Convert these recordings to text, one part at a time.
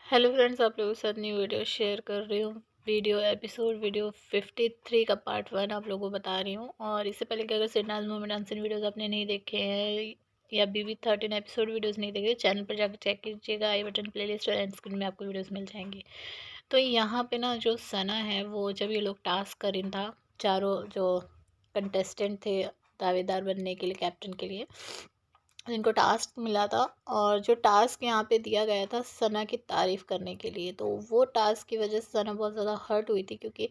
Hello friends, आप लोगों के साथ न्यू वीडियो शेयर कर रही हूँ। वीडियो 53 का पार्ट 1 आप लोगों को बता रही हूँ। और इससे पहले कि अगर सिडनाज मोमेंट डांसिंग वीडियोस आपने नहीं देखे हैं या BB13 एपिसोड वीडियोस नहीं देखे, चैनल पर जाकर चेक कीजिएगा। आई बटन प्लेलिस्ट और एंड स्क्रीन में आपको वीडियोस मिल जाएंगी। तो यहाँ पे ना जो सना है, वो जब ये लोग टास्क कर रही था, चारों जो कंटेस्टेंट थे दावेदार बनने के लिए, कैप्टन के लिए जिनको टास्क मिला था, और जो टास्क यहाँ पे दिया गया था सना की तारीफ़ करने के लिए, तो वो टास्क की वजह से सना बहुत ज़्यादा हर्ट हुई थी, क्योंकि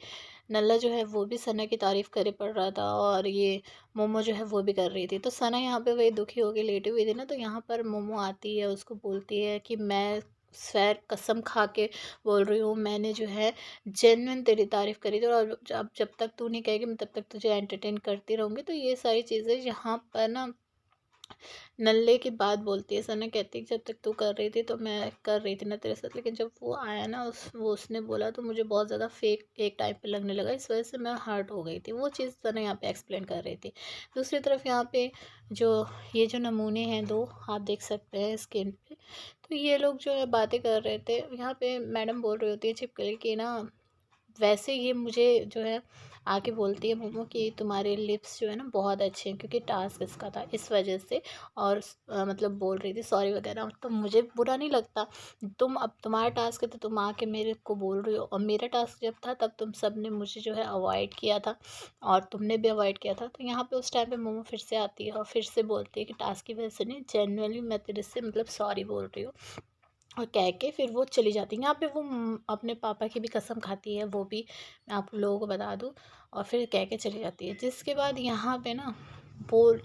नल्ला जो है वो भी सना की तारीफ़ करे पड़ रहा था और ये मोमो जो है वो भी कर रही थी। तो सना यहाँ पे वही दुखी होकर लेटी हुई थी ना, तो यहाँ पर मोमो आती है, उसको बोलती है कि मैं सैर कसम खा के बोल रही हूँ, मैंने जो है जेन्युइन तेरी तारीफ़ करी थी, और अब जब तक तू नहीं कहेगी मैं तब तक तुझे एंटरटेन करती रहूँगी। तो ये सारी चीज़ें यहाँ पर ना नल्ले की बात बोलती है। सना कहती है कि जब तक तू कर रही थी तो मैं कर रही थी ना तेरे साथ, लेकिन जब वो आया ना उसने बोला तो मुझे बहुत ज़्यादा फेक एक टाइम पे लगने लगा, इस वजह से मैं हर्ट हो गई थी। वो चीज़ सना यहाँ पे एक्सप्लेन कर रही थी। दूसरी तरफ यहाँ पे जो ये जो नमूने हैं दो, आप देख सकते हैं स्क्रीन पे, तो ये लोग जो है बातें कर रहे थे। यहाँ पे मैडम बोल रही होती है छिपकली की ना, वैसे ये मुझे जो है आके बोलती है मोमो कि तुम्हारे लिप्स जो है ना बहुत अच्छे हैं, क्योंकि टास्क इसका था इस वजह से। और मतलब बोल रही थी सॉरी वगैरह, तो मुझे बुरा नहीं लगता। तुम अब तुम्हारा टास्क है तो तुम आके मेरे को बोल रही हो, और मेरा टास्क जब था तब तुम सब ने मुझे जो है अवॉइड किया था और तुमने भी अवॉइड किया था। तो यहाँ पे उस टाइम पे मोमो फिर से आती है और फिर से बोलती है कि टास्क की वजह से नहीं, जेन्युइनली मैं तेरे से मतलब सॉरी बोल रही हूँ, और कह के फिर वो चली जाती है। यहाँ पे वो अपने पापा की भी कसम खाती है, वो भी मैं आप लोगों को बता दूँ, और फिर कह के चली जाती है। जिसके बाद यहाँ पे ना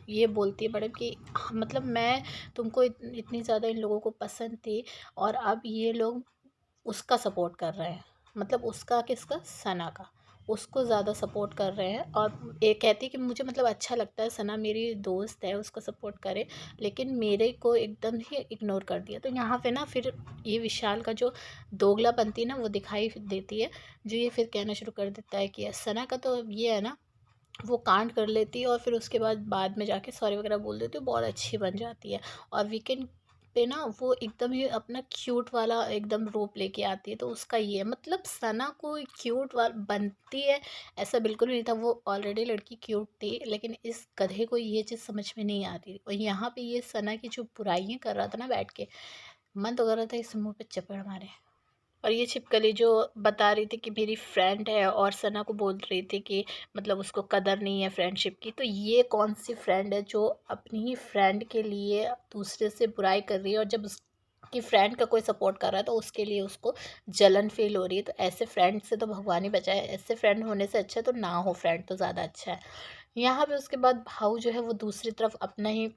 ये बोलती है मैडम कि मतलब मैं तुमको इतनी ज़्यादा इन लोगों को पसंद थी, और अब ये लोग उसका सपोर्ट कर रहे हैं, मतलब उसका किसका, सना का, उसको ज़्यादा सपोर्ट कर रहे हैं। और ये कहती है कि मुझे मतलब अच्छा लगता है, सना मेरी दोस्त है, उसको सपोर्ट करे, लेकिन मेरे को एकदम ही इग्नोर कर दिया। तो यहाँ पे ना फिर ये विशाल का जो दोगलापंती है ना वो दिखाई देती है, जो ये फिर कहना शुरू कर देता है कि सना का तो ये है ना, वो कांड कर लेती है और फिर उसके बाद में जाके सॉरी वगैरह बोल देती है, बहुत अच्छी बन जाती है। और वीकेंड पे ना वो एकदम ही अपना क्यूट वाला एकदम रूप लेके आती है। तो उसका ये मतलब सना को क्यूट वाला बनती है, ऐसा बिल्कुल नहीं था। वो ऑलरेडी लड़की क्यूट थी, लेकिन इस गधे को ये चीज़ समझ में नहीं आती। और यहाँ पे ये सना की जो बुराइयां कर रहा था ना बैठ के, मन तो कर रहा था इस मुंह पे चपेड़ मारे। और ये छिपकली जो बता रही थी कि मेरी फ्रेंड है, और सना को बोल रही थी कि मतलब उसको कदर नहीं है फ्रेंडशिप की, तो ये कौन सी फ्रेंड है जो अपनी ही फ्रेंड के लिए दूसरे से बुराई कर रही है, और जब उसकी फ्रेंड का कोई सपोर्ट कर रहा है तो उसके लिए उसको जलन फील हो रही है। तो ऐसे फ्रेंड से तो भगवान ही बचाए, ऐसे फ्रेंड होने से अच्छा तो ना हो फ्रेंड, तो ज़्यादा अच्छा है। यहाँ पे उसके बाद भाऊ जो है वो दूसरी तरफ अपना ही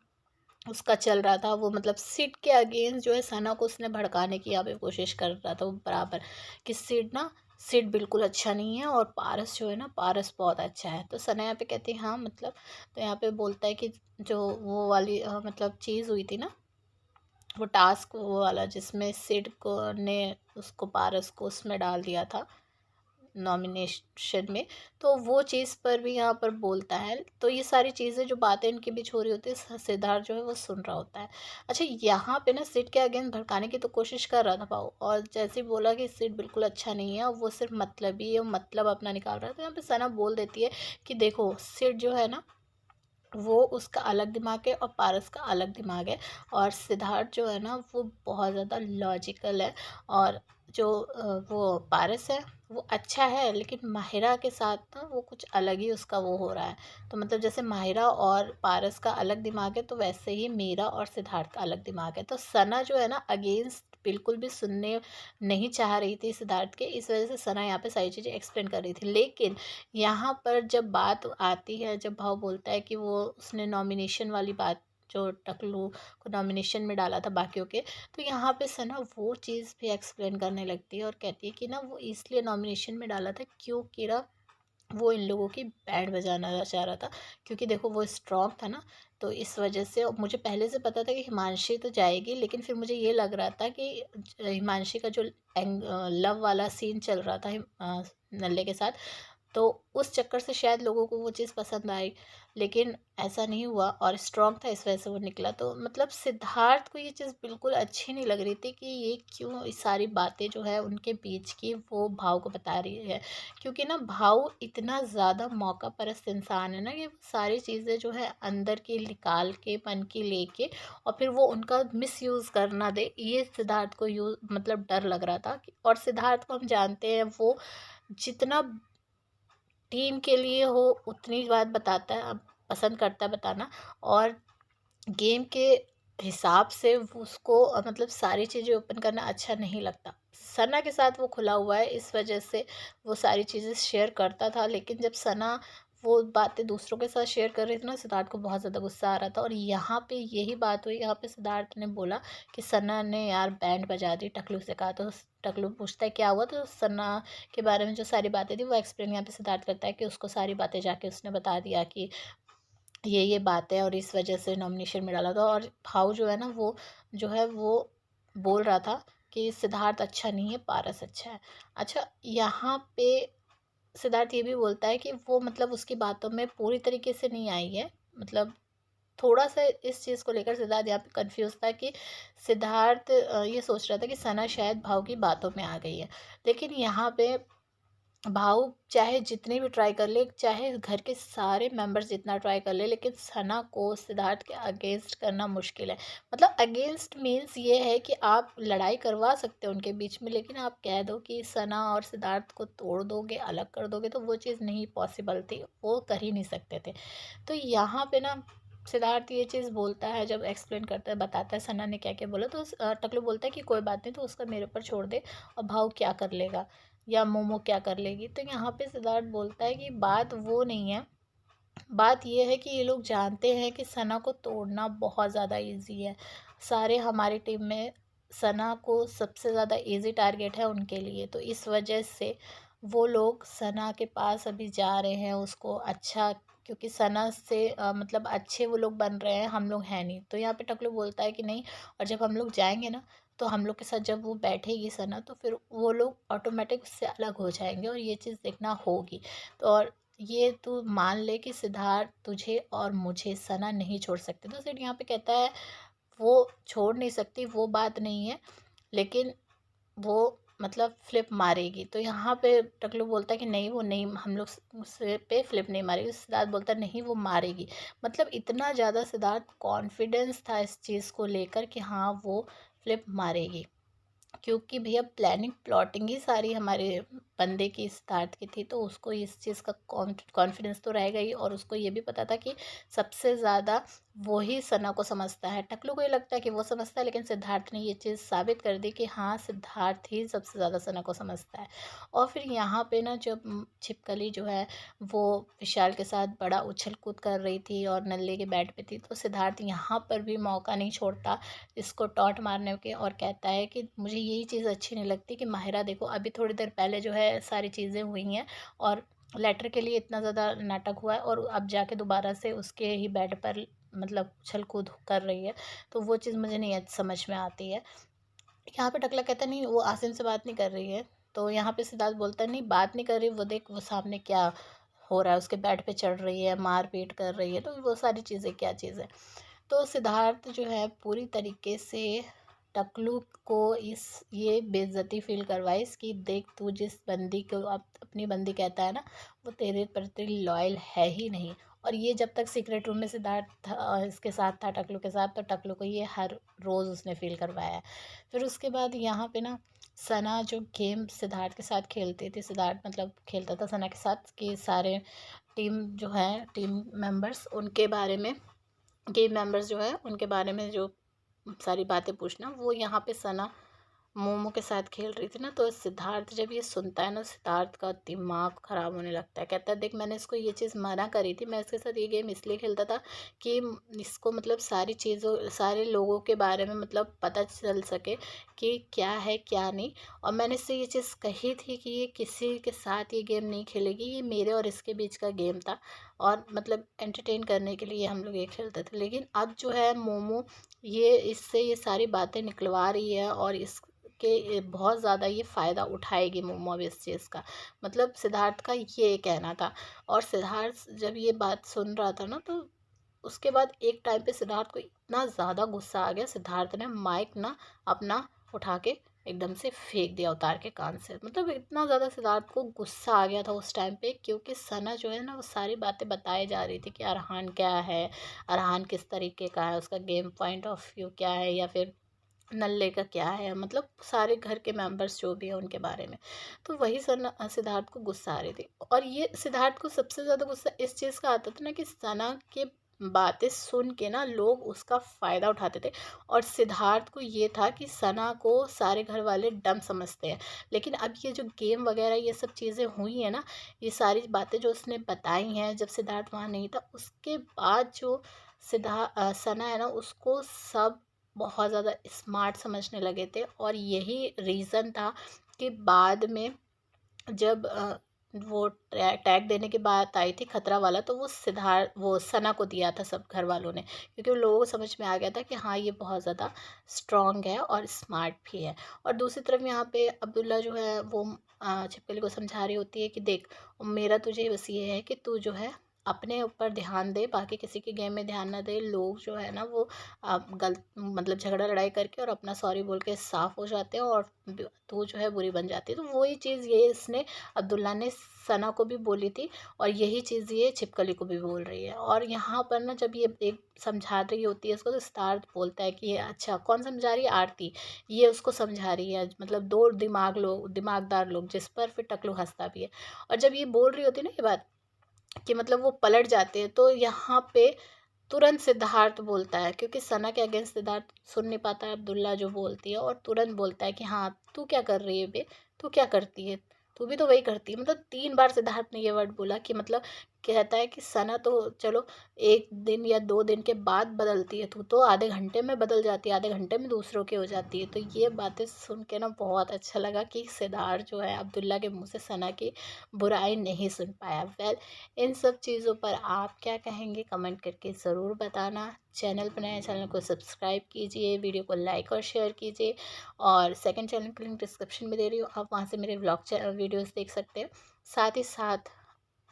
उसका चल रहा था, वो मतलब सिड के अगेंस्ट जो है सना को उसने भड़काने की यहाँ पे कोशिश कर रहा था वो बराबर, कि सिड बिल्कुल अच्छा नहीं है और पारस जो है ना, पारस बहुत अच्छा है। तो सना यहाँ पे कहती है हाँ मतलब, तो यहाँ पे बोलता है कि जो वो वाली मतलब चीज़ हुई थी ना, वो टास्क वो वाला जिसमें सिड को ने उसको पारस को उसमें डाल दिया था नॉमिनेशन में, तो वो चीज़ पर भी यहाँ पर बोलता है। तो ये सारी चीज़ें जो बातें इनके बीच हो रही होती है, सिद्धार्थ जो है वो सुन रहा होता है। अच्छा, यहाँ पे ना सिड के अगेंस्ट भड़काने की तो कोशिश कर रहा था पाओ, और जैसे ही बोला कि सिड बिल्कुल अच्छा नहीं है और वो सिर्फ मतलबी है, मतलब अपना निकाल रहा है, तो यहाँ पे सना बोल देती है कि देखो सिड जो है ना, वो उसका अलग दिमाग है और पारस का अलग दिमाग है, और सिद्धार्थ जो है ना वो बहुत ज़्यादा लॉजिकल है। और जो वो पारस है वो अच्छा है, लेकिन माहिरा के साथ ना वो कुछ अलग ही उसका वो हो रहा है। तो मतलब जैसे माहिरा और पारस का अलग दिमाग है, तो वैसे ही मेरा और सिद्धार्थ का अलग दिमाग है। तो सना जो है ना अगेंस्ट बिल्कुल भी सुनने नहीं चाह रही थी सिद्धार्थ के, इस वजह से सना यहाँ पे सारी चीज़ें एक्सप्लेन कर रही थी। लेकिन यहाँ पर जब बात आती है, जब भाव बोलता है कि वो उसने नॉमिनेशन वाली बात, जो टकलू को नॉमिनेशन में डाला था बाकियों के, तो यहाँ पे सना वो चीज़ भी एक्सप्लेन करने लगती है और कहती है कि ना वो इसलिए नॉमिनेशन में डाला था क्योंकि ना वो इन लोगों की बैंड बजाना चाह रहा था, क्योंकि देखो वो स्ट्रॉन्ग था ना, तो इस वजह से। और मुझे पहले से पता था कि हिमांशी तो जाएगी, लेकिन फिर मुझे ये लग रहा था कि हिमांशी का जो लव वाला सीन चल रहा था नल्ले के साथ, तो उस चक्कर से शायद लोगों को वो चीज़ पसंद आई, लेकिन ऐसा नहीं हुआ और स्ट्रॉन्ग था, इस वजह से वो निकला। तो मतलब सिद्धार्थ को ये चीज़ बिल्कुल अच्छी नहीं लग रही थी कि ये क्यों इस सारी बातें जो है उनके बीच की वो भाव को बता रही है, क्योंकि ना भाव इतना ज़्यादा मौका परस्त इंसान है ना कि वो सारी चीज़ें जो है अंदर की निकाल के मन की लेके और फिर वो उनका मिस यूज़ कर ना दे, ये सिद्धार्थ को मतलब डर लग रहा था। और सिद्धार्थ को हम जानते हैं, वो जितना टीम के लिए हो उतनी बात बताता है, अब पसंद करता है बताना। और गेम के हिसाब से उसको मतलब सारी चीज़ें ओपन करना अच्छा नहीं लगता। सना के साथ वो खुला हुआ है, इस वजह से वो सारी चीज़ें शेयर करता था, लेकिन जब सना वो बातें दूसरों के साथ शेयर कर रही थी ना, सिद्धार्थ को बहुत ज़्यादा गुस्सा आ रहा था। और यहाँ पे यही बात हुई, यहाँ पे सिद्धार्थ ने बोला कि सना ने यार बैंड बजा दी, टकलू से कहा। तो टकलू पूछता है क्या हुआ, तो सना के बारे में जो सारी बातें थी वो एक्सप्लेन यहाँ पे सिद्धार्थ करता है कि उसको सारी बातें जाके उसने बता दिया कि ये बात है और इस वजह से नॉमिनेशन में डाला था। और भाव जो है ना, वो जो है वो बोल रहा था कि सिद्धार्थ अच्छा नहीं है, पारस अच्छा है। अच्छा, यहाँ पे सिद्धार्थ ये भी बोलता है कि वो मतलब उसकी बातों में पूरी तरीके से नहीं आई है, मतलब थोड़ा सा इस चीज़ को लेकर सिद्धार्थ यहाँ पे कंफ्यूज था कि सिद्धार्थ ये सोच रहा था कि सना शायद भाव की बातों में आ गई है। लेकिन यहाँ पे भाव चाहे जितनी भी ट्राई कर ले, चाहे घर के सारे मेंबर्स जितना ट्राई कर ले, लेकिन सना को सिद्धार्थ के अगेंस्ट करना मुश्किल है। मतलब अगेंस्ट मीन्स ये है कि आप लड़ाई करवा सकते हो उनके बीच में, लेकिन आप कह दो कि सना और सिद्धार्थ को तोड़ दोगे, अलग कर दोगे, तो वो चीज़ नहीं पॉसिबल थी, वो कर ही नहीं सकते थे। तो यहाँ पे ना सिद्धार्थ ये चीज़ बोलता है, जब एक्सप्लेन करता है, बताता है सना ने क्या क्या बोला, तो टकलू बोलता है कि कोई बात नहीं, तो उसका मेरे ऊपर छोड़ दे, और भाव क्या कर लेगा या मोमो क्या कर लेगी। तो यहाँ पे सिद्धार्थ बोलता है कि बात वो नहीं है, बात ये है कि ये लोग जानते हैं कि सना को तोड़ना बहुत ज़्यादा इजी है। सारे हमारी टीम में सना को सबसे ज़्यादा इजी टारगेट है उनके लिए, तो इस वजह से वो लोग सना के पास अभी जा रहे हैं उसको अच्छा, क्योंकि सना से मतलब अच्छे वो लोग बन रहे हैं, हम लोग हैं नहीं। तो यहाँ पे टकलू बोलता है कि नहीं, और जब हम लोग जाएंगे ना, तो हम लोग के साथ जब वो बैठेगी सना, तो फिर वो लोग ऑटोमेटिक उससे अलग हो जाएंगे और ये चीज़ देखना होगी। तो और ये तू मान ले कि सिद्धार्थ तुझे और मुझे सना नहीं छोड़ सकते। तो सिर्फ यहाँ पे कहता है वो छोड़ नहीं सकती, वो बात नहीं है, लेकिन वो मतलब फ्लिप मारेगी। तो यहाँ पे टकलू बोलता है कि नहीं, वो नहीं, हम लोग उससे पे फ्लिप नहीं मारेगी। सिद्धार्थ बोलता है नहीं, वो मारेगी। मतलब इतना ज़्यादा सिद्धार्थ कॉन्फिडेंस था इस चीज़ को लेकर कि हाँ वो फ्लिप मारेगी, क्योंकि भैया प्लानिंग प्लॉटिंग ही सारी हमारे बंदे की सिद्धार्थ की थी, तो उसको इस चीज़ का कॉन्फिडेंस तो रहेगा ही। और उसको ये भी पता था कि सबसे ज़्यादा वो ही सना को समझता है। टकलू को ये लगता है कि वो समझता है, लेकिन सिद्धार्थ ने ये चीज़ साबित कर दी कि हाँ, सिद्धार्थ ही सबसे ज़्यादा सना को समझता है। और फिर यहाँ पे ना, जब छिपकली जो है वो विशाल के साथ बड़ा उछल कूद कर रही थी और नल्ले के बेड पे थी, तो सिद्धार्थ यहाँ पर भी मौका नहीं छोड़ता इसको टॉन्ट मारने के, और कहता है कि मुझे यही चीज़ अच्छी नहीं लगती कि माहिरा देखो, अभी थोड़ी देर पहले जो है सारी चीज़ें हुई हैं और लेटर के लिए इतना ज़्यादा नाटक हुआ है, और अब जाके दोबारा से उसके ही बेड पर मतलब उछल कूद कर रही है। तो वो चीज़ मुझे नहीं समझ में आती है। यहाँ पे टकला कहता नहीं, वो आसिम से बात नहीं कर रही है। तो यहाँ पे सिद्धार्थ बोलता है नहीं, बात नहीं कर रही, वो देख वो सामने क्या हो रहा है, उसके बेड पे चढ़ रही है, मार पीट कर रही है, तो वो सारी चीज़ें क्या चीज़ है। तो सिद्धार्थ जो है पूरी तरीके से टकलू को इस ये बेइज्जती फील करवाई, इसकी देख, तू जिस बंदी को अब अपनी बंदी कहता है ना, वो तेरे प्रति लॉयल है ही नहीं। और ये जब तक सीक्रेट रूम में सिद्धार्थ इसके साथ था, टकलू के साथ, तो टकलू को ये हर रोज़ उसने फील करवाया है। फिर उसके बाद यहाँ पे ना सना जो गेम सिद्धार्थ के साथ खेलती थी, सिद्धार्थ मतलब खेलता था सना के साथ, कि सारे टीम जो है टीम मेंबर्स उनके बारे में, गेम मेंबर्स जो है उनके बारे में जो सारी बातें पूछना, वो यहाँ पे सना मोमो के साथ खेल रही थी ना। तो सिद्धार्थ जब ये सुनता है ना, सिद्धार्थ का दिमाग ख़राब होने लगता है। कहता है देख, मैंने इसको ये चीज़ मना करी थी, मैं इसके साथ ये गेम इसलिए खेलता था कि इसको मतलब सारी चीज़ों, सारे लोगों के बारे में मतलब पता चल सके कि क्या है क्या नहीं। और मैंने इससे ये चीज़ कही थी कि ये किसी के साथ ये गेम नहीं खेलेगी, ये मेरे और इसके बीच का गेम था, और मतलब एंटरटेन करने के लिए हम लोग ये खेलते थे। लेकिन अब जो है मोमो ये इससे ये सारी बातें निकलवा रही है, और इस कि बहुत ज़्यादा ये फ़ायदा उठाएगी मोमो अब इस चीज़ का, मतलब सिद्धार्थ का ये कहना था। और सिद्धार्थ जब ये बात सुन रहा था ना, तो उसके बाद एक टाइम पे सिद्धार्थ को इतना ज़्यादा गुस्सा आ गया, सिद्धार्थ ने माइक ना अपना उठा के एकदम से फेंक दिया उतार के कान से। मतलब इतना ज़्यादा सिद्धार्थ को गुस्सा आ गया था उस टाइम पे, क्योंकि सना जो है ना वो सारी बातें बताई जा रही थी कि अरहान क्या है, अरहान किस तरीके का है, उसका गेम पॉइंट ऑफ व्यू क्या है, या फिर नल्ले का क्या है, मतलब सारे घर के मेंबर्स जो भी है उनके बारे में। तो वही सना सिद्धार्थ को गुस्सा आ रही थी। और ये सिद्धार्थ को सबसे ज़्यादा गुस्सा इस चीज़ का आता था ना कि सना के बातें सुन के ना लोग उसका फ़ायदा उठाते थे। और सिद्धार्थ को ये था कि सना को सारे घर वाले डम समझते हैं। लेकिन अब ये जो गेम वगैरह ये सब चीज़ें हुई हैं ना, ये सारी बातें जो उसने बताई हैं जब सिद्धार्थ वहाँ नहीं था, उसके बाद जो सना है ना, उसको सब बहुत ज़्यादा स्मार्ट समझने लगे थे। और यही रीज़न था कि बाद में जब वो टैग देने की बात आई थी खतरा वाला, तो वो सना को दिया था सब घर वालों ने, क्योंकि उन लोगों को समझ में आ गया था कि हाँ ये बहुत ज़्यादा स्ट्रांग है और स्मार्ट भी है। और दूसरी तरफ यहाँ पे अब्दुल्ला जो है वो छिपकली को समझा रही होती है कि देख, मेरा तुझे बस ये है कि तू जो है अपने ऊपर ध्यान दे, बाकी किसी के गेम में ध्यान ना दे। लोग जो है ना वो गलत मतलब झगड़ा लड़ाई करके और अपना सॉरी बोल के साफ हो जाते हैं, और तू जो है बुरी बन जाती है। तो वही चीज़ ये इसने अब्दुल्ला ने सना को भी बोली थी, और यही चीज़ ये छिपकली को भी बोल रही है। और यहाँ पर ना जब ये एक समझा रही होती है इसको, तो सिद्धार्थ बोलता है कि ये अच्छा कौन समझा रही है, आरती ये उसको समझा रही है। मतलब दो दिमागदार लोग जिस पर फिर टकलू हंसता भी है। और जब ये बोल रही होती है ना ये बात कि मतलब वो पलट जाते हैं, तो यहाँ पे तुरंत सिद्धार्थ बोलता है, क्योंकि सना के अगेंस्ट सिद्धार्थ सुन नहीं पाता है अब्दुल्ला जो बोलती है, और तुरंत बोलता है कि हाँ तू क्या कर रही है बे, तू क्या करती है, तू भी तो वही करती है। मतलब 3 बार सिद्धार्थ ने ये वर्ड बोला कि मतलब कहता है कि सना तो चलो 1 दिन या 2 दिन के बाद बदलती है, तू तो आधे घंटे में बदल जाती है, आधे घंटे में दूसरों की हो जाती है। तो ये बातें सुन के ना बहुत अच्छा लगा कि सिद्धार्थ जो है अब्दुल्ला के मुँह से सना की बुराई नहीं सुन पाया। वेल, इन सब चीज़ों पर आप क्या कहेंगे कमेंट करके ज़रूर बताना। चैनल पर नए, चैनल को सब्सक्राइब कीजिए, वीडियो को लाइक और शेयर कीजिए। और सेकंड चैनल की लिंक डिस्क्रिप्शन में दे रही हूँ, आप वहाँ से मेरे व्लॉग वीडियोस देख सकते हैं। साथ ही साथ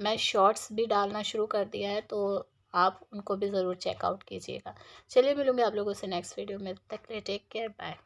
मैं शॉर्ट्स भी डालना शुरू कर दिया है, तो आप उनको भी ज़रूर चेकआउट कीजिएगा। चलिए मिलूँगी आप लोगों से नेक्स्ट वीडियो में, तब तक के लिए टेक केयर, बाय।